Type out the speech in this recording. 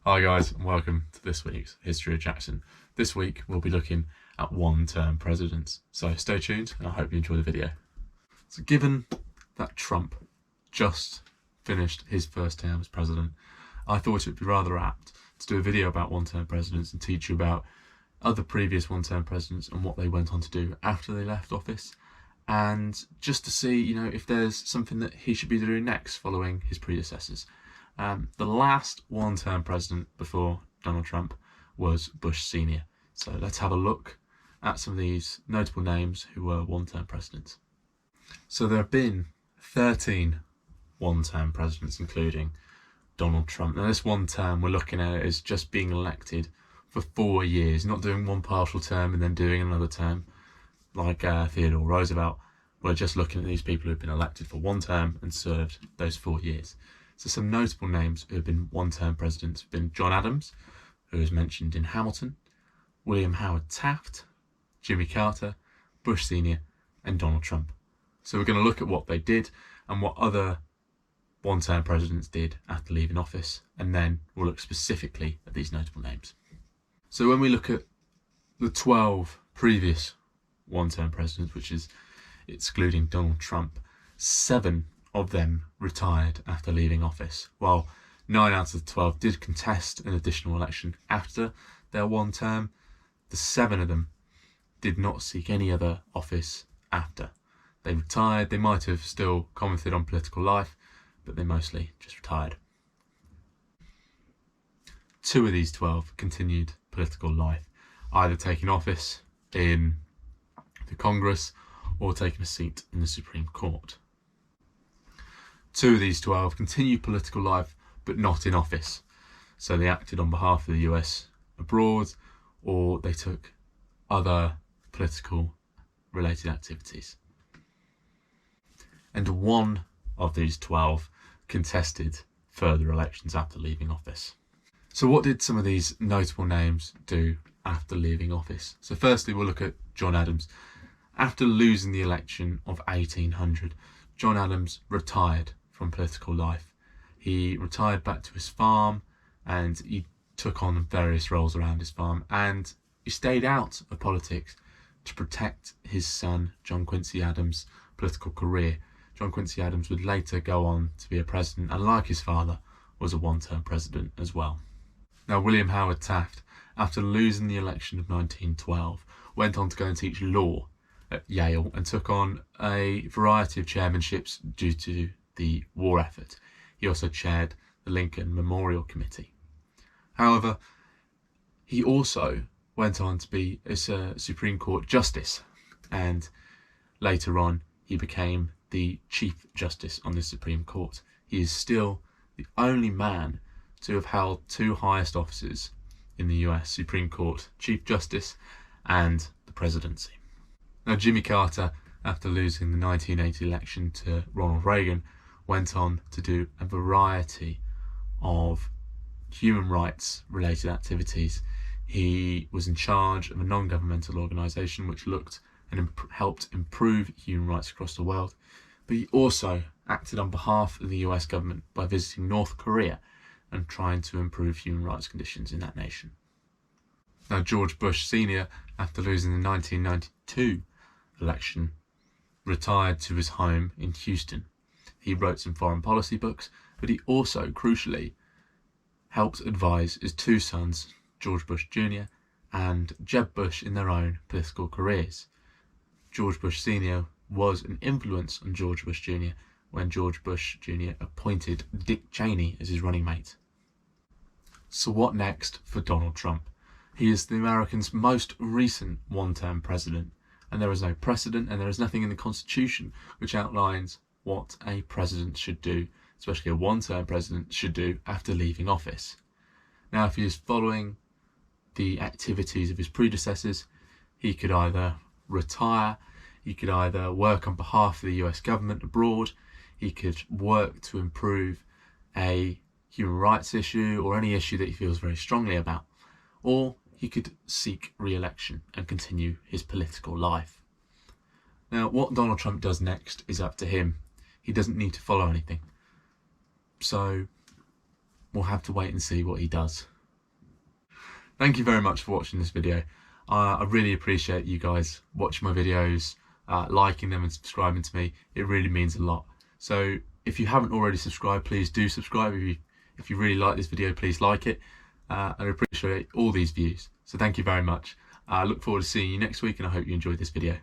Hi guys, and welcome to this week's History of Jackson. This week we'll be looking at one-term presidents, so stay tuned and I hope you enjoy the video. So given that Trump just finished his first term as president, I thought it would be rather apt to do a video about one-term presidents and teach you about other previous one-term presidents and what they went on to do after they left office, and just to see, if there's something that he should be doing next following his predecessors. The last one-term president before Donald Trump was Bush Sr. So let's have a look at some of these notable names who were one-term presidents. So there have been 13 one-term presidents, including Donald Trump. Now this one term, we're looking at it as just being elected for 4 years, not doing one partial term and then doing another term like Theodore Roosevelt. We're just looking at these people who've been elected for one term and served those 4 years. So some notable names who have been one-term presidents have been John Adams, who is mentioned in Hamilton, William Howard Taft, Jimmy Carter, Bush Sr. and Donald Trump. So we're going to look at what they did and what other one-term presidents did after leaving office, and then we'll look specifically at these notable names. So when we look at the 12 previous one-term presidents, which is excluding Donald Trump, 7 of them retired after leaving office, while 9 out of the 12 did contest an additional election after their one term. The 7 of them did not seek any other office after. They retired. They might have still commented on political life, but they mostly just retired. 2 of these 12 continued political life, either taking office in the Congress or taking a seat in the Supreme Court. 2 of these 12 continued political life, but not in office. So they acted on behalf of the US abroad, or they took other political related activities. And 1 of these 12 contested further elections after leaving office. So what did some of these notable names do after leaving office? So firstly, we'll look at John Adams. After losing the election of 1800, John Adams retired from political life. He retired back to his farm and he took on various roles around his farm, and he stayed out of politics to protect his son John Quincy Adams' political career. John Quincy Adams would later go on to be a president, and like his father, was a one-term president as well. Now William Howard Taft, after losing the election of 1912, went on to go and teach law at Yale and took on a variety of chairmanships due to the war effort. He also chaired the Lincoln Memorial Committee. However, he also went on to be a Supreme Court Justice, and later on he became the Chief Justice on the Supreme Court. He is still the only man to have held 2 highest offices in the US, Supreme Court, Chief Justice and the presidency. Now Jimmy Carter, after losing the 1980 election to Ronald Reagan, went on to do a variety of human rights related activities. He was in charge of a non-governmental organisation which looked and helped improve human rights across the world, but he also acted on behalf of the US government by visiting North Korea and trying to improve human rights conditions in that nation. Now George Bush Sr., after losing the 1992 election, retired to his home in Houston. He wrote some foreign policy books, but he also, crucially, helped advise his 2 sons, George Bush Jr. and Jeb Bush, in their own political careers. George Bush Sr. was an influence on George Bush Jr. when George Bush Jr. appointed Dick Cheney as his running mate. So what next for Donald Trump? He is the Americans' most recent one-term president, and there is no precedent and there is nothing in the Constitution which outlines what a president should do, especially a one-term president should do after leaving office. Now, if he is following the activities of his predecessors, he could either retire, he could either work on behalf of the US government abroad, he could work to improve a human rights issue or any issue that he feels very strongly about, or he could seek re-election and continue his political life. Now, what Donald Trump does next is up to him. He doesn't need to follow anything. So we'll have to wait and see what he does. Thank you very much for watching this video. I really appreciate you guys watching my videos, liking them and subscribing to me. It really means a lot. So if you haven't already subscribed, please do subscribe. If you really like this video, please like it. I appreciate all these views. So thank you very much. I look forward to seeing you next week, and I hope you enjoyed this video.